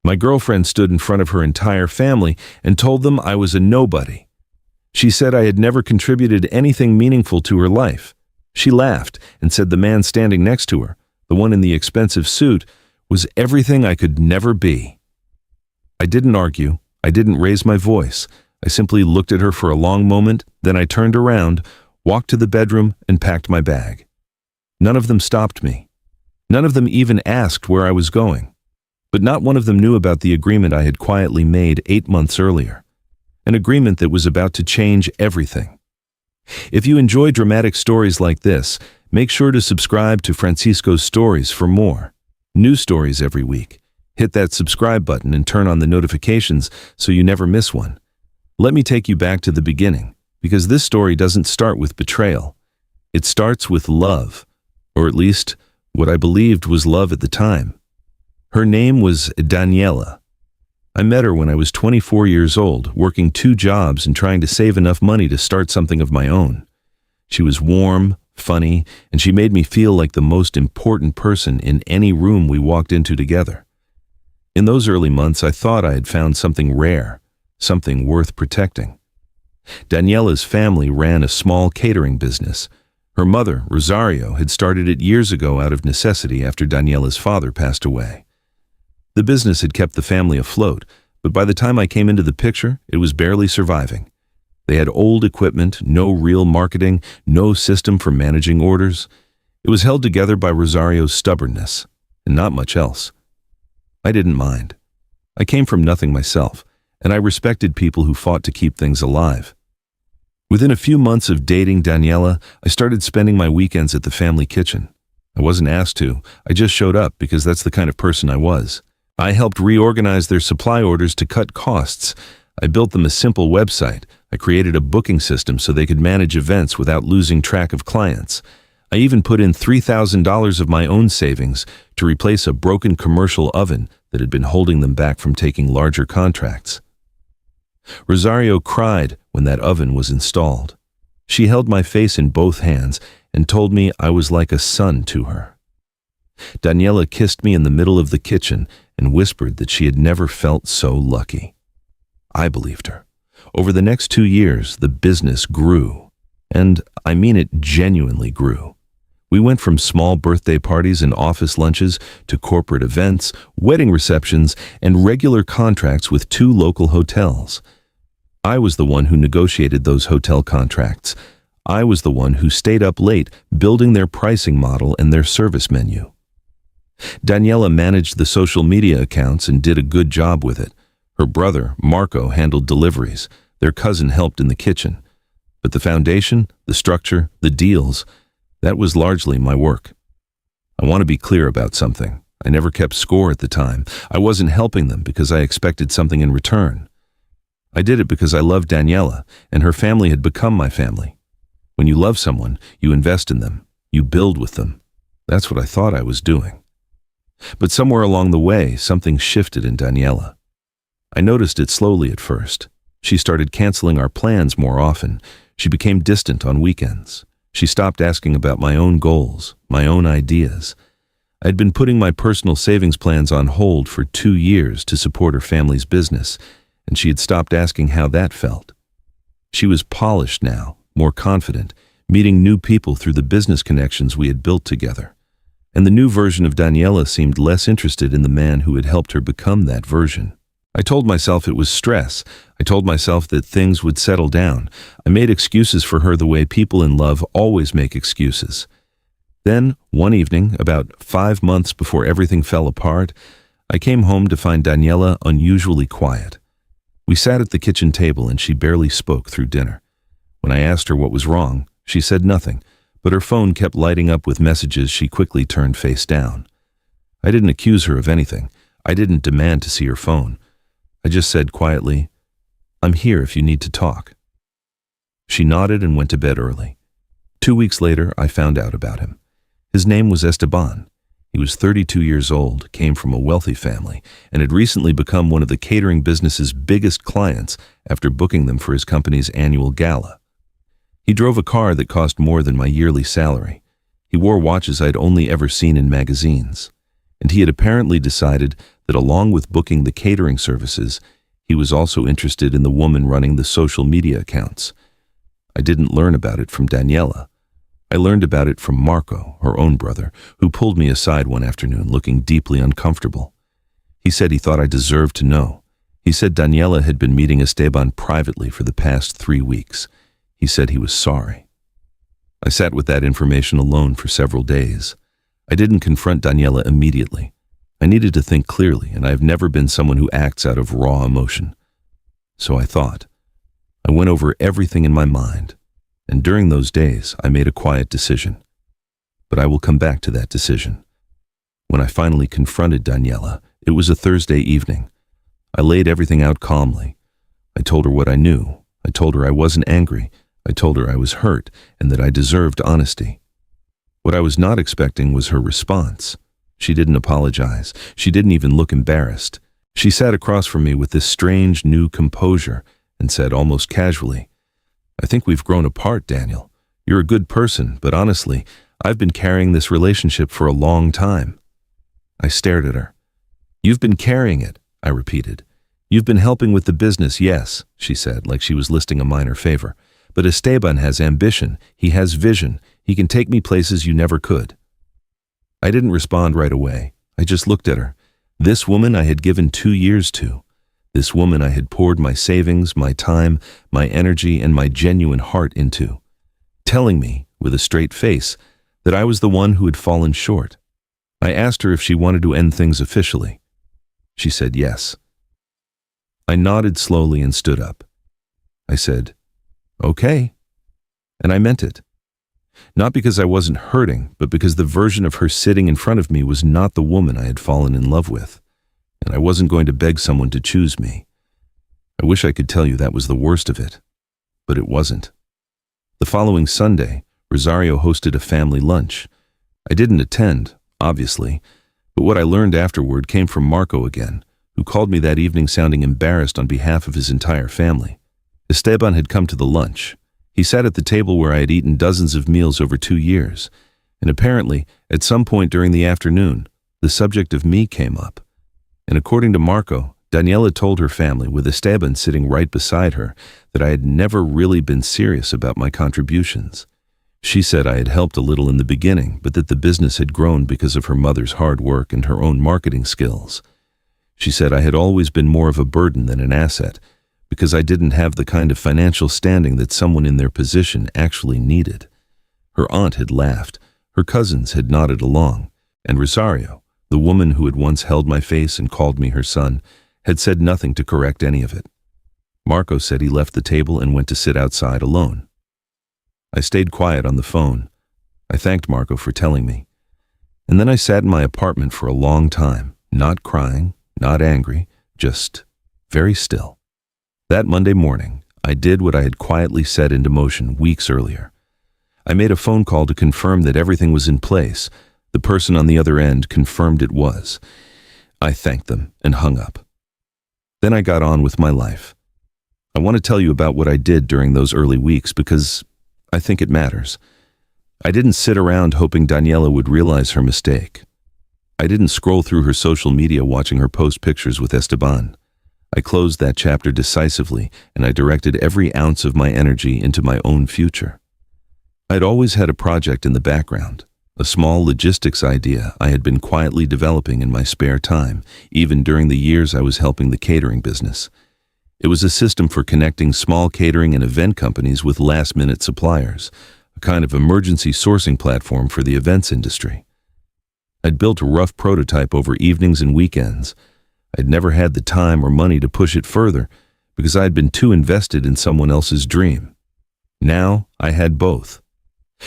My girlfriend stood in front of her entire family and told them I was a nobody. She said I had never contributed anything meaningful to her life. She laughed and said the man standing next to her, the one in the expensive suit, was everything I could never be. I didn't argue. I didn't raise my voice. I simply looked at her for a long moment, then I turned around, walked to the bedroom, and packed my bag. None of them stopped me. None of them even asked where I was going. But not one of them knew about the agreement I had quietly made 8 months earlier. An agreement that was about to change everything. If you enjoy dramatic stories like this, make sure to subscribe to Francisko's Stories for more. New stories every week. Hit that subscribe button and turn on the notifications so you never miss one. Let me take you back to the beginning, because this story doesn't start with betrayal. It starts with love, or at least what I believed was love at the time. Her name was Daniela. I met her when I was 24 years old, working 2 jobs and trying to save enough money to start something of my own. She was warm, funny, and she made me feel like the most important person in any room we walked into together. In those early months, I thought I had found something rare, something worth protecting. Daniela's family ran a small catering business. Her mother, Rosario, had started it years ago out of necessity after Daniela's father passed away. The business had kept the family afloat, but by the time I came into the picture, it was barely surviving. They had old equipment, no real marketing, no system for managing orders. It was held together by Rosario's stubbornness, and not much else. I didn't mind. I came from nothing myself, and I respected people who fought to keep things alive. Within a few months of dating Daniela, I started spending my weekends at the family kitchen. I wasn't asked to, I just showed up because that's the kind of person I was. I helped reorganize their supply orders to cut costs. I built them a simple website. I created a booking system so they could manage events without losing track of clients. I even put in $3,000 of my own savings to replace a broken commercial oven that had been holding them back from taking larger contracts. Rosario cried when that oven was installed. She held my face in both hands and told me I was like a son to her. Daniela kissed me in the middle of the kitchen and whispered that she had never felt so lucky. I believed her. Over the next 2 years, the business grew. And I mean it genuinely grew. We went from small birthday parties and office lunches to corporate events, wedding receptions, and regular contracts with 2 local hotels. I was the one who negotiated those hotel contracts. I was the one who stayed up late building their pricing model and their service menu. Daniela managed the social media accounts and did a good job with it. Her brother, Marco, handled deliveries. Their cousin helped in the kitchen. But the foundation, the structure, the deals, that was largely my work. I want to be clear about something. I never kept score at the time. I wasn't helping them because I expected something in return. I did it because I loved Daniela, and her family had become my family. When you love someone, you invest in them. You build with them. That's what I thought I was doing. But somewhere along the way, something shifted in Daniela. I noticed it slowly at first. She started canceling our plans more often. She became distant on weekends. She stopped asking about my own goals, my own ideas. I had been putting my personal savings plans on hold for 2 years to support her family's business, and she had stopped asking how that felt. She was polished now, more confident, meeting new people through the business connections we had built together. And the new version of Daniela seemed less interested in the man who had helped her become that version. I told myself it was stress. I told myself that things would settle down. I made excuses for her the way people in love always make excuses. Then, one evening, about 5 months before everything fell apart, I came home to find Daniela unusually quiet. We sat at the kitchen table and she barely spoke through dinner. When I asked her what was wrong, she said nothing, but her phone kept lighting up with messages she quickly turned face down. I didn't accuse her of anything. I didn't demand to see her phone. I just said quietly, "I'm here if you need to talk." She nodded and went to bed early. 2 weeks later, I found out about him. His name was Esteban. He was 32 years old, came from a wealthy family, and had recently become one of the catering business's biggest clients after booking them for his company's annual gala. He drove a car that cost more than my yearly salary. He wore watches I'd only ever seen in magazines. And he had apparently decided that along with booking the catering services, he was also interested in the woman running the social media accounts. I didn't learn about it from Daniela. I learned about it from Marco, her own brother, who pulled me aside one afternoon looking deeply uncomfortable. He said he thought I deserved to know. He said Daniela had been meeting Esteban privately for the past 3 weeks. He said he was sorry. I sat with that information alone for several days. I didn't confront Daniela immediately. I needed to think clearly, and I've never been someone who acts out of raw emotion. So I thought. I went over everything in my mind, and during those days I made a quiet decision. But I will come back to that decision. When I finally confronted Daniela, it was a Thursday evening. I laid everything out calmly. I told her what I knew. I told her I wasn't angry. I told her I was hurt and that I deserved honesty. What I was not expecting was her response. She didn't apologize. She didn't even look embarrassed. She sat across from me with this strange new composure and said almost casually, "I think we've grown apart, Daniel. You're a good person, but honestly, I've been carrying this relationship for a long time." I stared at her. "You've been carrying it," I repeated. "You've been helping with the business, yes," she said, like she was listing a minor favor. "But Esteban has ambition. He has vision. He can take me places you never could." I didn't respond right away. I just looked at her. This woman I had given 2 years to. This woman I had poured my savings, my time, my energy, and my genuine heart into, telling me, with a straight face, that I was the one who had fallen short. I asked her if she wanted to end things officially. She said yes. I nodded slowly and stood up. I said, "Okay," and I meant it. Not because I wasn't hurting, but because the version of her sitting in front of me was not the woman I had fallen in love with, and I wasn't going to beg someone to choose me. I wish I could tell you that was the worst of it, but it wasn't. The following Sunday, Rosario hosted a family lunch. I didn't attend, obviously, but what I learned afterward came from Marco again, who called me that evening sounding embarrassed on behalf of his entire family. Esteban had come to the lunch. He sat at the table where I had eaten dozens of meals over 2 years, and apparently, at some point during the afternoon, the subject of me came up. And according to Marco, Daniela told her family, with Esteban sitting right beside her, that I had never really been serious about my contributions. She said I had helped a little in the beginning, but that the business had grown because of her mother's hard work and her own marketing skills. She said I had always been more of a burden than an asset, because I didn't have the kind of financial standing that someone in their position actually needed. Her aunt had laughed, her cousins had nodded along, and Rosario, the woman who had once held my face and called me her son, had said nothing to correct any of it. Marco said he left the table and went to sit outside alone. I stayed quiet on the phone. I thanked Marco for telling me. And then I sat in my apartment for a long time, not crying, not angry, just very still. That Monday morning, I did what I had quietly set into motion weeks earlier. I made a phone call to confirm that everything was in place. The person on the other end confirmed it was. I thanked them and hung up. Then I got on with my life. I want to tell you about what I did during those early weeks because I think it matters. I didn't sit around hoping Daniela would realize her mistake. I didn't scroll through her social media watching her post pictures with Esteban. I closed that chapter decisively, and I directed every ounce of my energy into my own future. I'd always had a project in the background, a small logistics idea I had been quietly developing in my spare time, even during the years I was helping the catering business. It was a system for connecting small catering and event companies with last-minute suppliers, a kind of emergency sourcing platform for the events industry. I'd built a rough prototype over evenings and weekends. I'd never had the time or money to push it further because I'd been too invested in someone else's dream. Now I had both.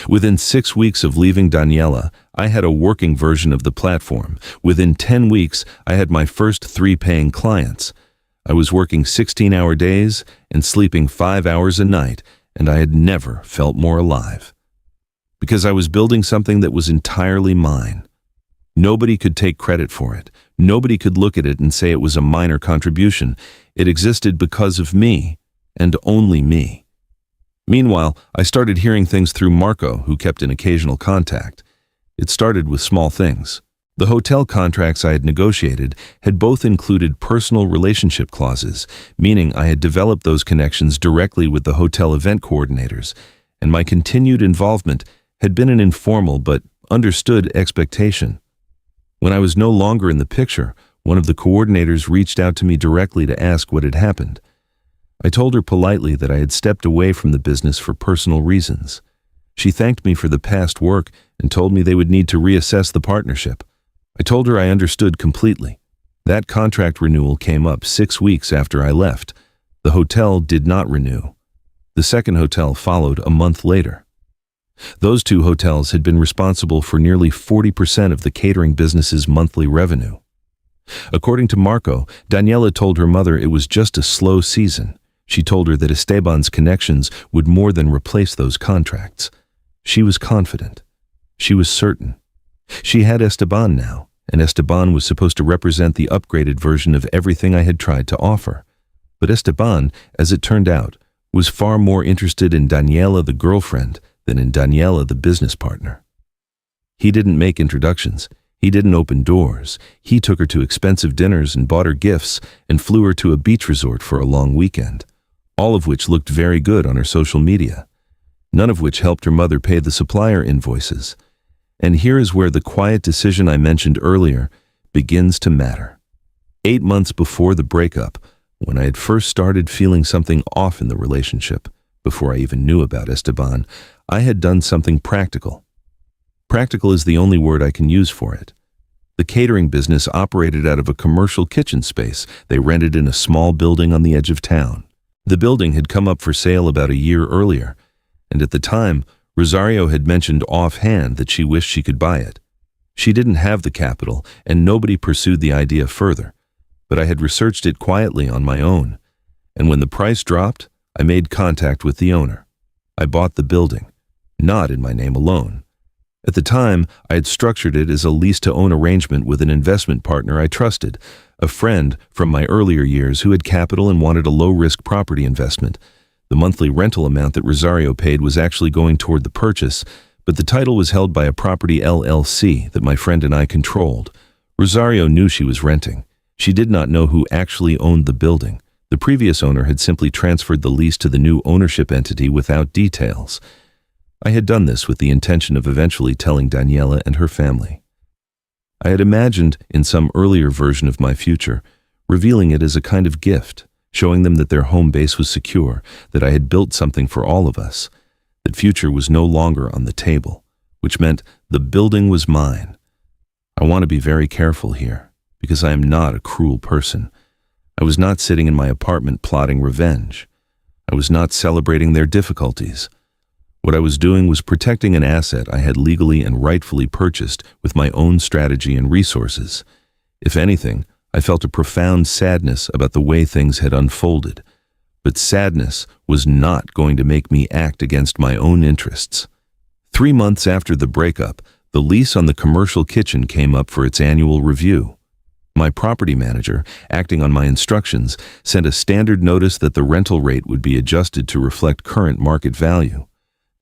Within 6 weeks of leaving Daniela, I had a working version of the platform. Within 10 weeks, I had my first 3 paying clients. I was working 16-hour days and sleeping 5 hours a night, and I had never felt more alive. Because I was building something that was entirely mine. Nobody could take credit for it. Nobody could look at it and say it was a minor contribution. It existed because of me, and only me. Meanwhile, I started hearing things through Marco, who kept in occasional contact. It started with small things. The hotel contracts I had negotiated had both included personal relationship clauses, meaning I had developed those connections directly with the hotel event coordinators, and my continued involvement had been an informal but understood expectation. When I was no longer in the picture, one of the coordinators reached out to me directly to ask what had happened. I told her politely that I had stepped away from the business for personal reasons. She thanked me for the past work and told me they would need to reassess the partnership. I told her I understood completely. That contract renewal came up 6 weeks after I left. The hotel did not renew. The second hotel followed a month later. Those 2 hotels had been responsible for nearly 40% of the catering business's monthly revenue. According to Marco, Daniela told her mother it was just a slow season. She told her that Esteban's connections would more than replace those contracts. She was confident. She was certain. She had Esteban now, and Esteban was supposed to represent the upgraded version of everything I had tried to offer. But Esteban, as it turned out, was far more interested in Daniela the girlfriend than in Daniela the business partner. He didn't make introductions. He didn't open doors. He took her to expensive dinners and bought her gifts and flew her to a beach resort for a long weekend, all of which looked very good on her social media, none of which helped her mother pay the supplier invoices. And here is where the quiet decision I mentioned earlier begins to matter. 8 months before the breakup, when I had first started feeling something off in the relationship, before I even knew about Esteban, I had done something practical. Practical is the only word I can use for it. The catering business operated out of a commercial kitchen space they rented in a small building on the edge of town. The building had come up for sale about a year earlier, and at the time, Rosario had mentioned offhand that she wished she could buy it. She didn't have the capital, and nobody pursued the idea further, but I had researched it quietly on my own, and when the price dropped, I made contact with the owner. I bought the building, not in my name alone. At the time, I had structured it as a lease-to-own arrangement with an investment partner I trusted, a friend from my earlier years who had capital and wanted a low-risk property investment. The monthly rental amount that Rosario paid was actually going toward the purchase, but the title was held by a property LLC that my friend and I controlled. Rosario knew she was renting. She did not know who actually owned the building. The previous owner had simply transferred the lease to the new ownership entity without details. I had done this with the intention of eventually telling Daniela and her family. I had imagined, in some earlier version of my future, revealing it as a kind of gift, showing them that their home base was secure, that I had built something for all of us, that future was no longer on the table, which meant the building was mine. I want to be very careful here, because I am not a cruel person. I was not sitting in my apartment plotting revenge. I was not celebrating their difficulties. What I was doing was protecting an asset I had legally and rightfully purchased with my own strategy and resources. If anything, I felt a profound sadness about the way things had unfolded, but sadness was not going to make me act against my own interests. 3 months after the breakup, the lease on the commercial kitchen came up for its annual review. My property manager, acting on my instructions, sent a standard notice that the rental rate would be adjusted to reflect current market value.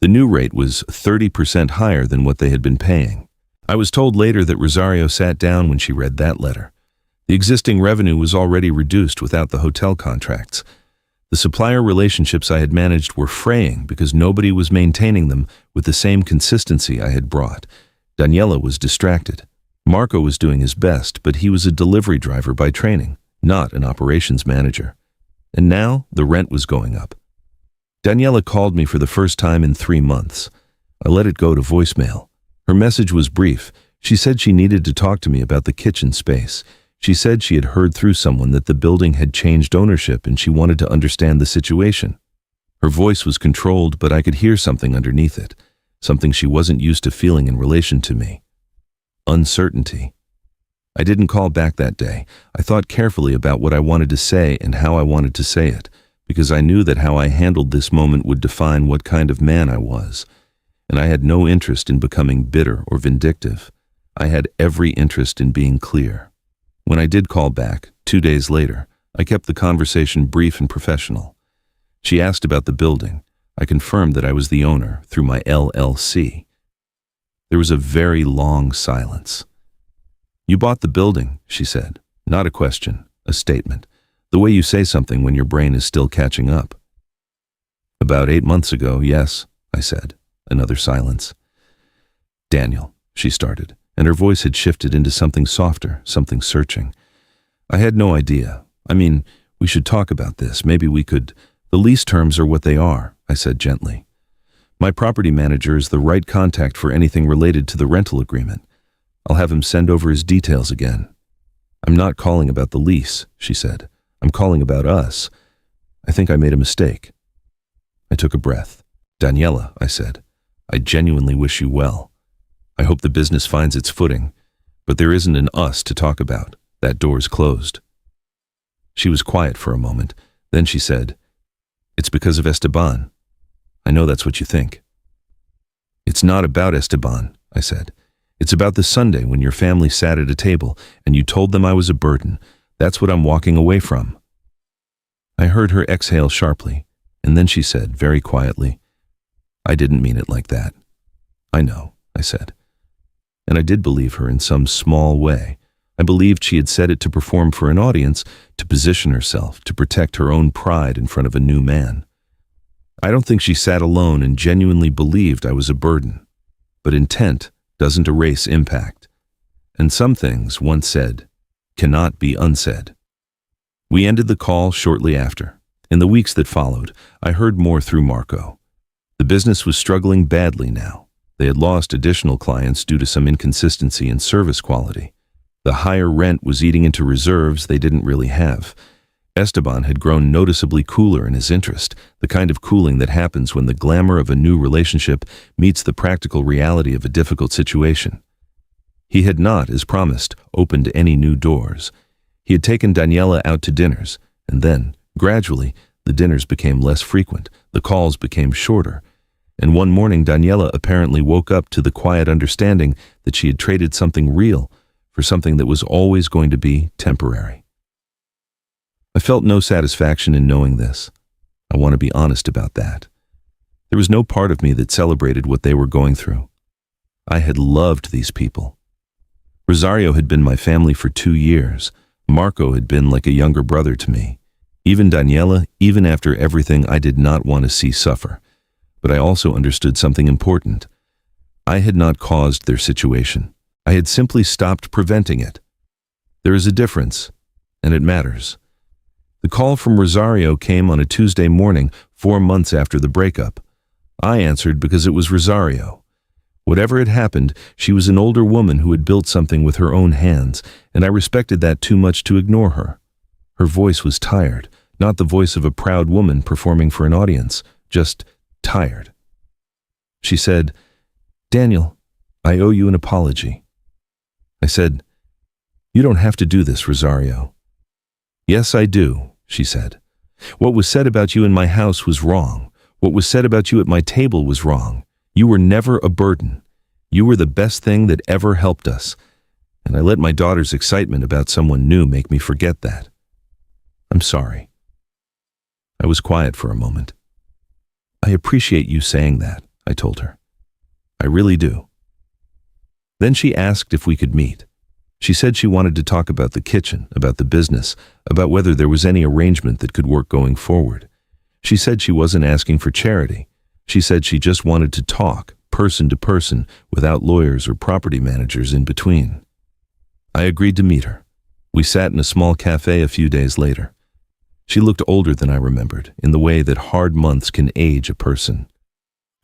The new rate was 30% higher than what they had been paying. I was told later that Rosario sat down when she read that letter. The existing revenue was already reduced without the hotel contracts. The supplier relationships I had managed were fraying because nobody was maintaining them with the same consistency I had brought. Daniela was distracted. Marco was doing his best, but he was a delivery driver by training, not an operations manager. And now the rent was going up. Daniela called me for the first time in 3 months. I let it go to voicemail. Her message was brief. She said she needed to talk to me about the kitchen space. She said she had heard through someone that the building had changed ownership and she wanted to understand the situation. Her voice was controlled, but I could hear something underneath it, something she wasn't used to feeling in relation to me. Uncertainty. I didn't call back that day. I thought carefully about what I wanted to say and how I wanted to say it, because I knew that how I handled this moment would define what kind of man I was, and I had no interest in becoming bitter or vindictive. I had every interest in being clear. When I did call back, 2 days later, I kept the conversation brief and professional. She asked about the building. I confirmed that I was the owner through my LLC. There was a very long silence. You bought the building, she said. Not a question, a statement. The way you say something when your brain is still catching up. About 8 months ago, yes, I said. Another silence. Daniel, she started, and her voice had shifted into something softer, something searching. I had no idea. I mean, we should talk about this. Maybe we could. The lease terms are what they are, I said gently. My property manager is the right contact for anything related to the rental agreement. I'll have him send over his details again. I'm not calling about the lease, she said. I'm calling about us. I think I made a mistake. I took a breath. Daniela, I said, I genuinely wish you well. I hope the business finds its footing, but there isn't an us to talk about. That door's closed. She was quiet for a moment. Then she said, It's because of Esteban. I know that's what you think. It's not about Esteban, I said. It's about the Sunday when your family sat at a table and you told them I was a burden. That's what I'm walking away from. I heard her exhale sharply, and then she said very quietly, I didn't mean it like that. I know, I said. And I did believe her in some small way. I believed she had said it to perform for an audience, to position herself, to protect her own pride in front of a new man. I don't think she sat alone and genuinely believed I was a burden. But intent doesn't erase impact. And some things, once said, cannot be unsaid. We ended the call shortly after. In the weeks that followed, I heard more through Marco. The business was struggling badly now. They had lost additional clients due to some inconsistency in service quality. The higher rent was eating into reserves they didn't really have. Esteban had grown noticeably cooler in his interest, the kind of cooling that happens when the glamour of a new relationship meets the practical reality of a difficult situation. He had not, as promised, opened any new doors. He had taken Daniela out to dinners, and then, gradually, the dinners became less frequent, the calls became shorter, and one morning Daniela apparently woke up to the quiet understanding that she had traded something real for something that was always going to be temporary. I felt no satisfaction in knowing this. I want to be honest about that. There was no part of me that celebrated what they were going through. I had loved these people. Rosario had been my family for 2 years. Marco had been like a younger brother to me. Even Daniela, even after everything, I did not want to see suffer. But I also understood something important. I had not caused their situation. I had simply stopped preventing it. There is a difference, and it matters. The call from Rosario came on a Tuesday morning, 4 months after the breakup. I answered because it was Rosario. Whatever had happened, she was an older woman who had built something with her own hands, and I respected that too much to ignore her. Her voice was tired, not the voice of a proud woman performing for an audience, just tired. She said, Daniel, I owe you an apology. I said, You don't have to do this, Rosario. Yes, I do, she said. What was said about you in my house was wrong. What was said about you at my table was wrong. You were never a burden. You were the best thing that ever helped us. And I let my daughter's excitement about someone new make me forget that. I'm sorry. I was quiet for a moment. I appreciate you saying that, I told her. I really do. Then she asked if we could meet. She said she wanted to talk about the kitchen, about the business, about whether there was any arrangement that could work going forward. She said she wasn't asking for charity. She said she just wanted to talk, person to person, without lawyers or property managers in between. I agreed to meet her. We sat in a small cafe a few days later. She looked older than I remembered, in the way that hard months can age a person.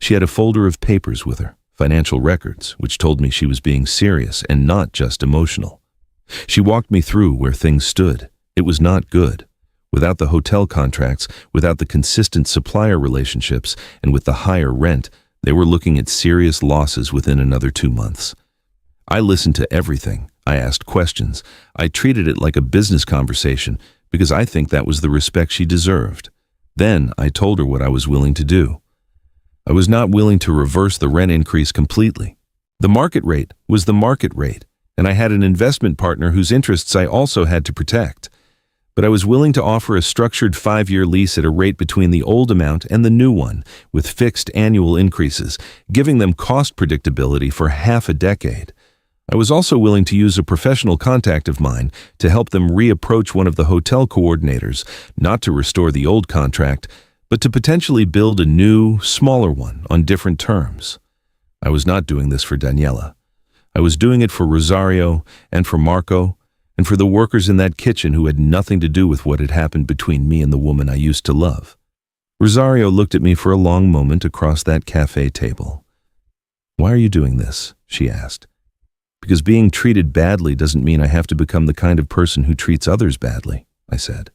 She had a folder of papers with her, financial records, which told me she was being serious and not just emotional. She walked me through where things stood. It was not good. Without the hotel contracts, without the consistent supplier relationships, and with the higher rent, they were looking at serious losses within another 2 months. I listened to everything. I asked questions. I treated it like a business conversation because I think that was the respect she deserved. Then I told her what I was willing to do. I was not willing to reverse the rent increase completely. The market rate was the market rate, and I had an investment partner whose interests I also had to protect. But I was willing to offer a structured 5-year lease at a rate between the old amount and the new one, with fixed annual increases, giving them cost predictability for half a decade. I was also willing to use a professional contact of mine to help them reapproach one of the hotel coordinators, not to restore the old contract, but to potentially build a new, smaller one on different terms. I was not doing this for Daniela. I was doing it for Rosario and for Marco and for the workers in that kitchen who had nothing to do with what had happened between me and the woman I used to love. Rosario looked at me for a long moment across that cafe table. "Why are you doing this?" she asked. "Because being treated badly doesn't mean I have to become the kind of person who treats others badly," I said.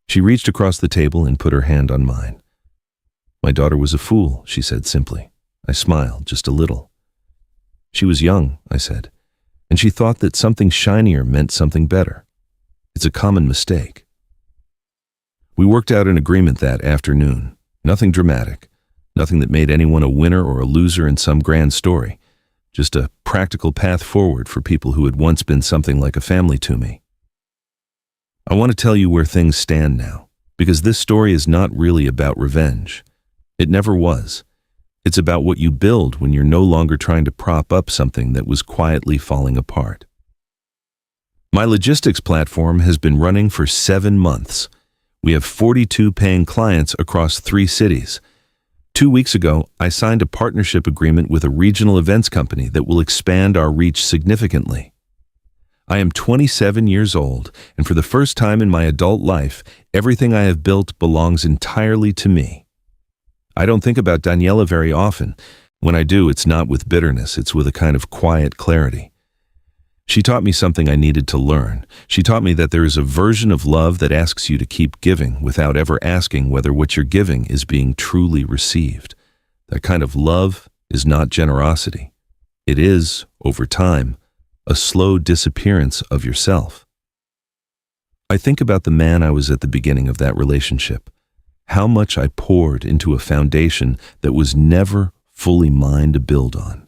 She reached across the table and put her hand on mine. "My daughter was a fool," she said simply. I smiled, just a little. "She was young," I said, "and she thought that something shinier meant something better. It's a common mistake." We worked out an agreement that afternoon. Nothing dramatic, nothing that made anyone a winner or a loser in some grand story. Just a practical path forward for people who had once been something like a family to me. I want to tell you where things stand now, because this story is not really about revenge. It never was. It's about what you build when you're no longer trying to prop up something that was quietly falling apart. My logistics platform has been running for 7 months. We have 42 paying clients across 3 cities. 2 weeks ago, I signed a partnership agreement with a regional events company that will expand our reach significantly. I am 27 years old, and for the first time in my adult life, everything I have built belongs entirely to me. I don't think about Daniela very often. When I do, it's not with bitterness, it's with a kind of quiet clarity. She taught me something I needed to learn. She taught me that there is a version of love that asks you to keep giving without ever asking whether what you're giving is being truly received. That kind of love is not generosity. It is, over time, a slow disappearance of yourself. I think about the man I was at the beginning of that relationship, how much I poured into a foundation that was never fully mine to build on.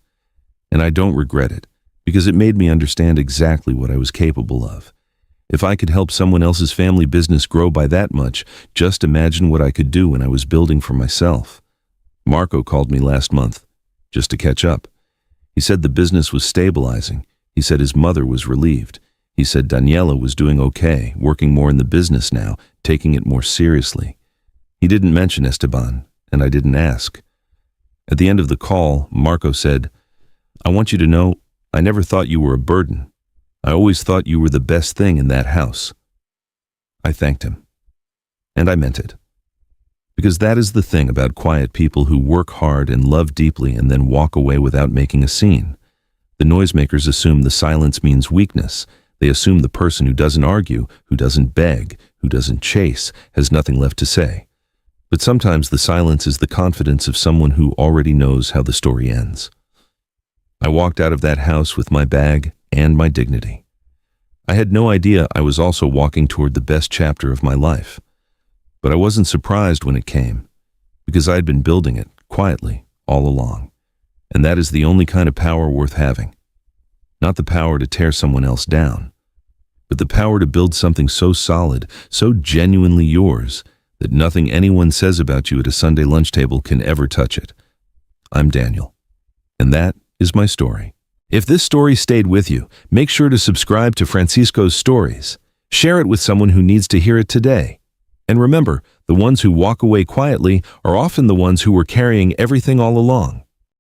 And I don't regret it, because it made me understand exactly what I was capable of. If I could help someone else's family business grow by that much, just imagine what I could do when I was building for myself. Marco called me last month, just to catch up. He said the business was stabilizing. He said his mother was relieved. He said Daniela was doing okay, working more in the business now, taking it more seriously. He didn't mention Esteban, and I didn't ask. At the end of the call, Marco said, "I want you to know, I never thought you were a burden. I always thought you were the best thing in that house." I thanked him. And I meant it. Because that is the thing about quiet people who work hard and love deeply and then walk away without making a scene. The noisemakers assume the silence means weakness. They assume the person who doesn't argue, who doesn't beg, who doesn't chase, has nothing left to say. But sometimes the silence is the confidence of someone who already knows how the story ends. I walked out of that house with my bag and my dignity. I had no idea I was also walking toward the best chapter of my life. But I wasn't surprised when it came, because I had been building it quietly all along. And that is the only kind of power worth having. Not the power to tear someone else down, but the power to build something so solid, so genuinely yours, that nothing anyone says about you at a Sunday lunch table can ever touch it. I'm Daniel, and that is my story. If this story stayed with you, make sure to subscribe to Francisko's Stories. Share it with someone who needs to hear it today. And remember, the ones who walk away quietly are often the ones who were carrying everything all along.